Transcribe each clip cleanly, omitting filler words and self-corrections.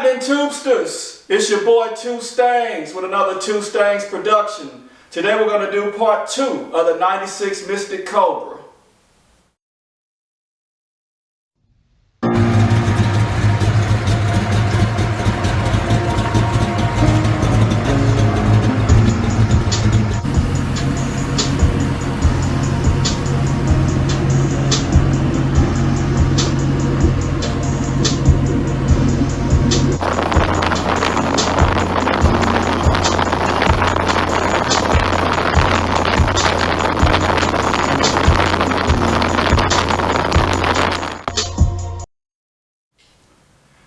happening, tubesters? It's your boy Two Stangs with another Two Stangs production. Today we're going to do part 2 of the 96 Mystic Cobra.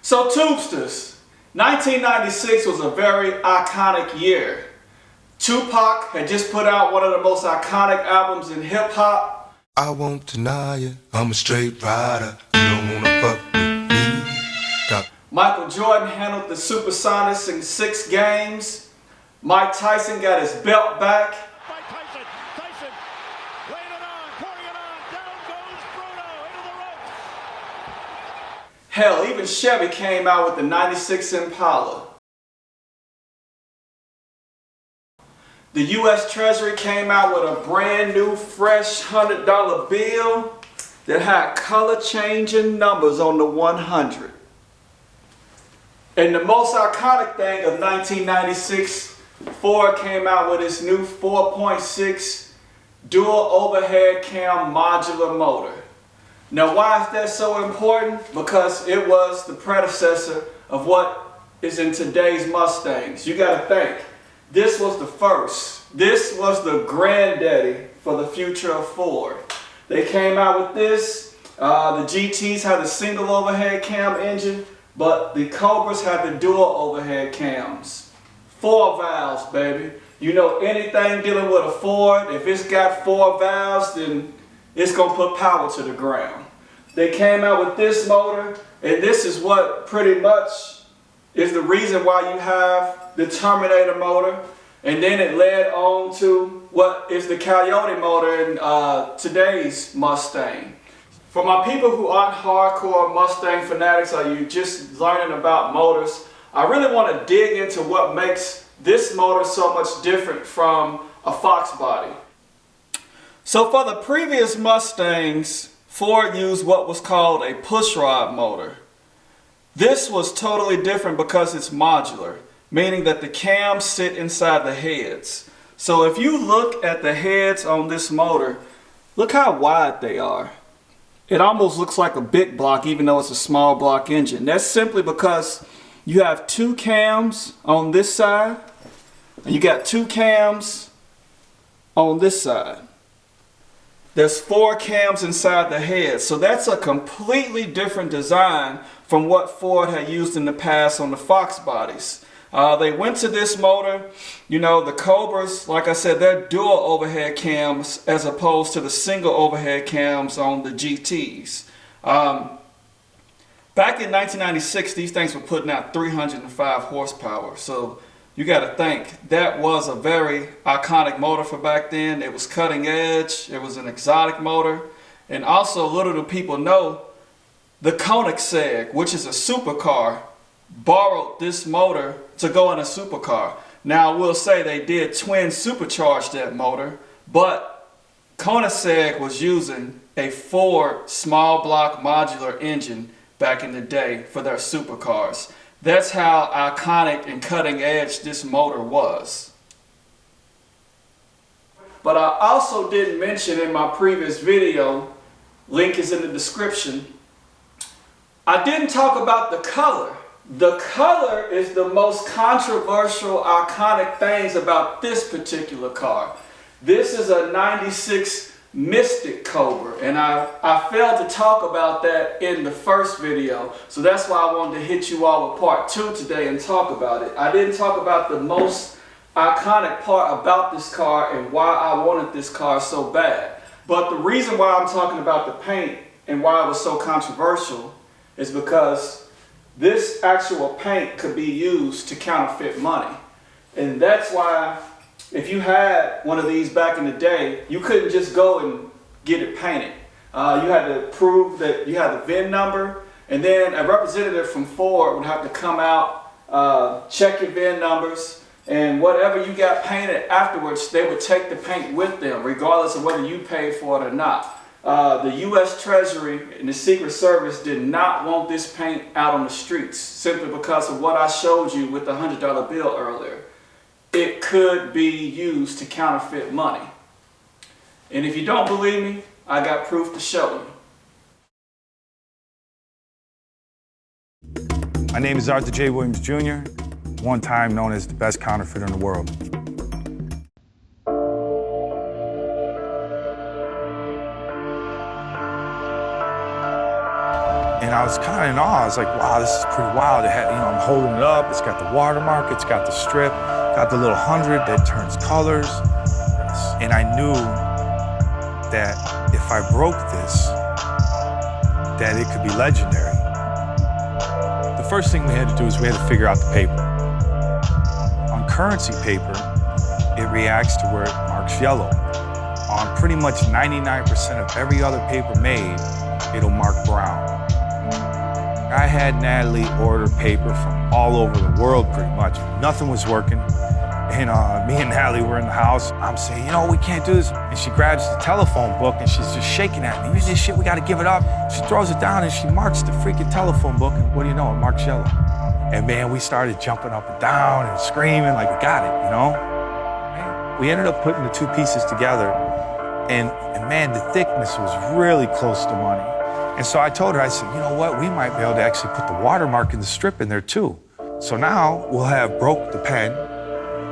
So tubesters, 1996 was a very iconic year. Tupac had just put out one of the most iconic albums in hip hop. I won't deny it, I'm a straight rider, you don't wanna fuck with me. Michael Jordan handled the Supersonics in 6 games. Mike Tyson got his belt back. Tyson, laying it on, pouring it on, down goes Bruno, into the ropes. Hell, even Chevy came out with the 96 Impala. The U.S. Treasury came out with a brand new fresh $100 bill that had color changing numbers on the 100. And the most iconic thing of 1996, Ford came out with its new 4.6 dual overhead cam modular motor. Now why is that so important? Because it was the predecessor of what is in today's Mustangs. You got to think, this was the first. This was the granddaddy for the future of Ford. They came out with this. The GTs had a single overhead cam engine, but the Cobras had the dual overhead cams. 4 valves, baby. You know, anything dealing with a Ford, if it's got 4 valves, then it's going to put power to the ground. They came out with this motor, and this is what pretty much is the reason why you have the Terminator motor. And then it led on to what is the Coyote motor in today's Mustang. For my people who aren't hardcore Mustang fanatics, or you just learning about motors, I really want to dig into what makes this motor so much different from a Fox body. So for the previous Mustangs, Ford used what was called a pushrod motor. This was totally different because it's modular, meaning that the cams sit inside the heads. So if you look at the heads on this motor, look how wide they are. It almost looks like a big block even though it's a small block engine. That's simply because you have 2 cams on this side and you got 2 cams on this side. There's 4 cams inside the head, so that's a completely different design from what Ford had used in the past on the Fox bodies. They went to this motor. You know, the Cobras, like I said, they're dual overhead cams as opposed to the single overhead cams on the GTs. Back in 1996, these things were putting out 305 horsepower. So you got to think, that was a very iconic motor for back then. It was cutting edge. It was an exotic motor. And also, little do people know, the Koenigsegg, which is a supercar, borrowed this motor to go in a supercar. Now, I will say they did twin supercharge that motor, but Koenigsegg was using a Ford small block modular engine back in the day for their supercars. That's how iconic and cutting edge this motor was. But I also didn't mention in my previous video, link is in the description, I didn't talk about the color. The color is the most controversial, iconic things about this particular car. This is a 96 Mystic Cobra, and I failed to talk about that in the first video, so that's why I wanted to hit you all with part 2 today and talk about it. I didn't talk about the most iconic part about this car and why I wanted this car so bad. But the reason why I'm talking about the paint and why it was so controversial is because this actual paint could be used to counterfeit money. And that's why if you had one of these back in the day, you couldn't just go and get it painted. You had to prove that you had the VIN number, And then a representative from Ford would have to come out, check your VIN numbers, and whatever you got painted afterwards, they would take the paint with them, regardless of whether you paid for it or not. The U.S. Treasury and the Secret Service did not want this paint out on the streets, simply because of what I showed you with the $100 bill earlier. It could be used to counterfeit money. And if you don't believe me, I got proof to show you. My name is Arthur J. Williams Jr., one time known as the best counterfeiter in the world. And I was kind of in awe. I was like, wow, this is pretty wild. It had, I'm holding it up. It's got the watermark. It's got the strip. Got the little 100 that turns colors. And I knew that if I broke this, that it could be legendary. The first thing we had to do is we had to figure out the paper. On currency paper, it reacts to where it marks yellow. On pretty much 99% of every other paper made, it'll mark brown. I had Natalie order paper from all over the world pretty much. Nothing was working. And me and Natalie were in the house. I'm saying, we can't do this. And she grabs the telephone book and she's just shaking at me. This shit, we gotta give it up. She throws it down and she marks the freaking telephone book, and what do you know, it marks yellow. And man, we started jumping up and down and screaming like we got it, We ended up putting the two pieces together, and man, the thickness was really close to money. And so I told her, I said, you know what, we might be able to actually put the watermark and the strip in there too. So now we'll have broke the pen,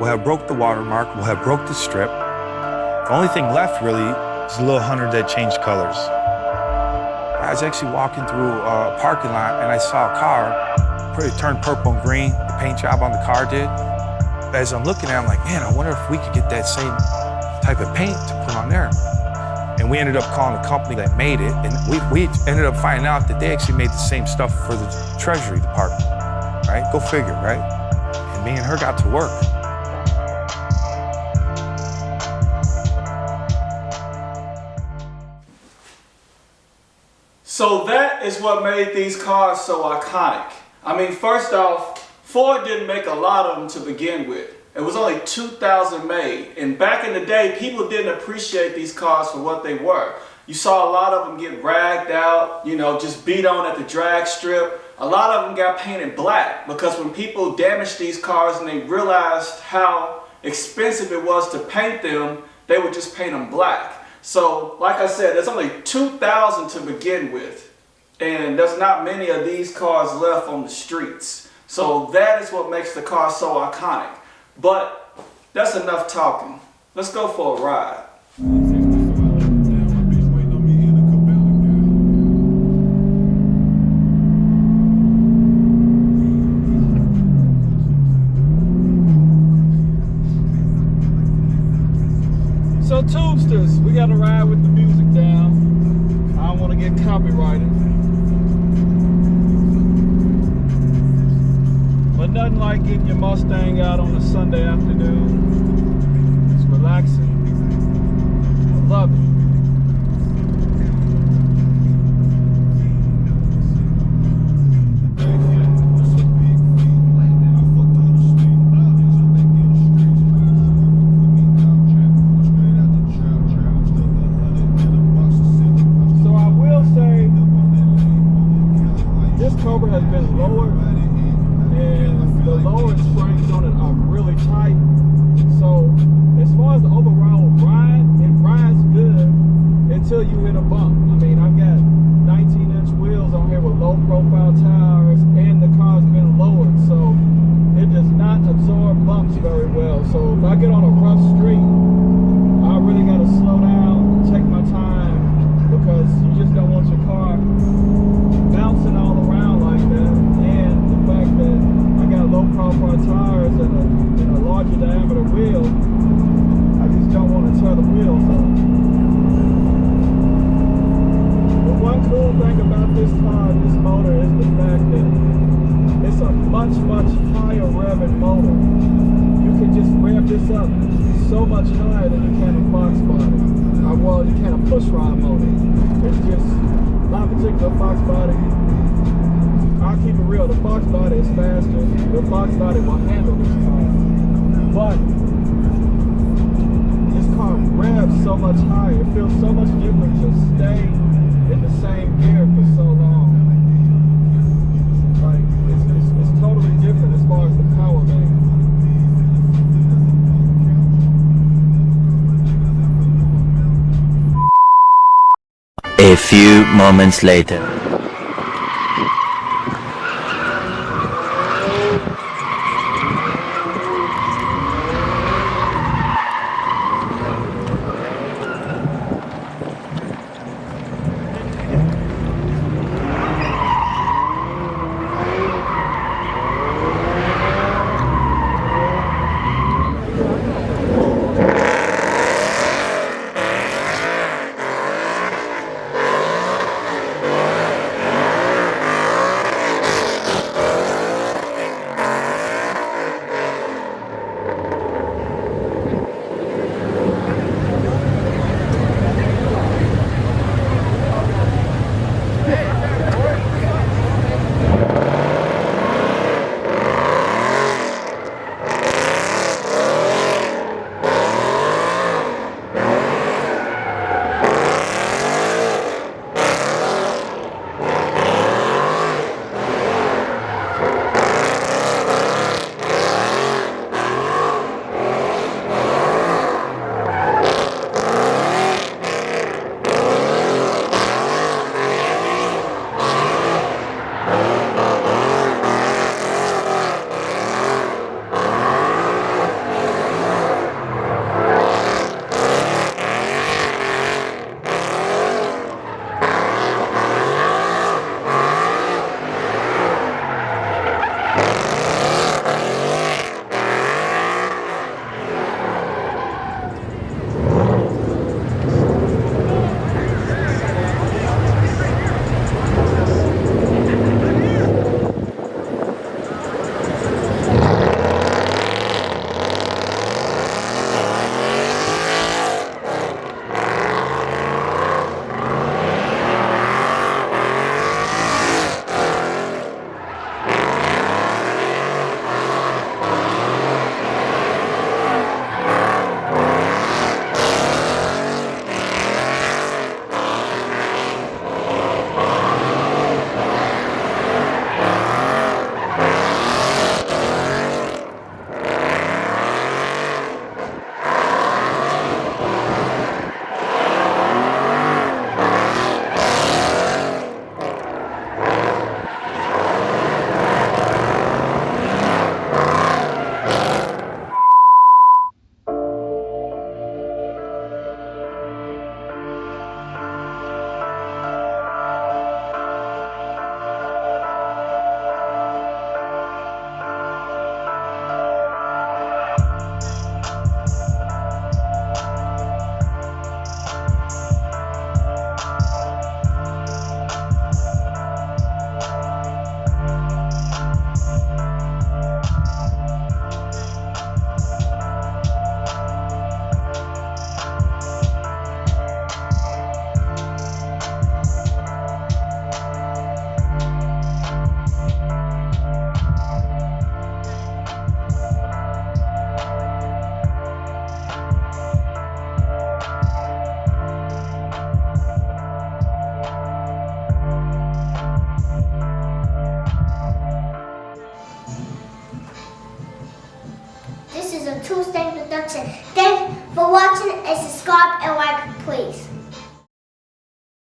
we'll have broke the watermark, we'll have broke the strip. The only thing left really is the little 100 that changed colors. I was actually walking through a parking lot and I saw a car, it turned purple and green, the paint job on the car did. As I'm looking at it, I'm like, man, I wonder if we could get that same type of paint to put on there. And we ended up calling the company that made it, and we ended up finding out that they actually made the same stuff for the Treasury Department, right? Go figure, right? And me and her got to work. So that is what made these cars so iconic. I mean, first off, Ford didn't make a lot of them to begin with. It was only 2,000 made. And back in the day, people didn't appreciate these cars for what they were. You saw a lot of them get ragged out, just beat on at the drag strip. A lot of them got painted black because when people damaged these cars and they realized how expensive it was to paint them, they would just paint them black. So, like I said, there's only 2,000 to begin with. And there's not many of these cars left on the streets. So that is what makes the car so iconic. But that's enough talking. Let's go for a ride. So Tubesters, we got to ride with the music down. I don't want to get copyrighted. But nothing like getting your Mustang out on a Sunday afternoon. It's relaxing. I love it. So I will say, this Cobra has been lowered. And the lower springs on it are really tight. So as far as the overall ride, it rides good until you hit a bump. I mean, I've got 19-inch wheels on here with low profile tires, and the car's been lowered. So it does not absorb bumps very well. So if I get on a rough street, I really got to slow down, take my time, because you just don't want your car bouncing all around like that. And the fact that I got low profile tires and a larger diameter wheel, I just don't want to tear the wheels up. But one cool thing about this car and this motor is the fact that it's a much higher revving motor. You can just rev this up so much higher than you can a Fox body. Well, you can a push rod motor. It's just, not particular Fox body. I'll keep it real. The Fox body is faster. The Fox body will handle this car. But this car revs so much higher. It feels so much different to stay in the same gear for so long. Like, it's totally different as far as the power band. A few moments later.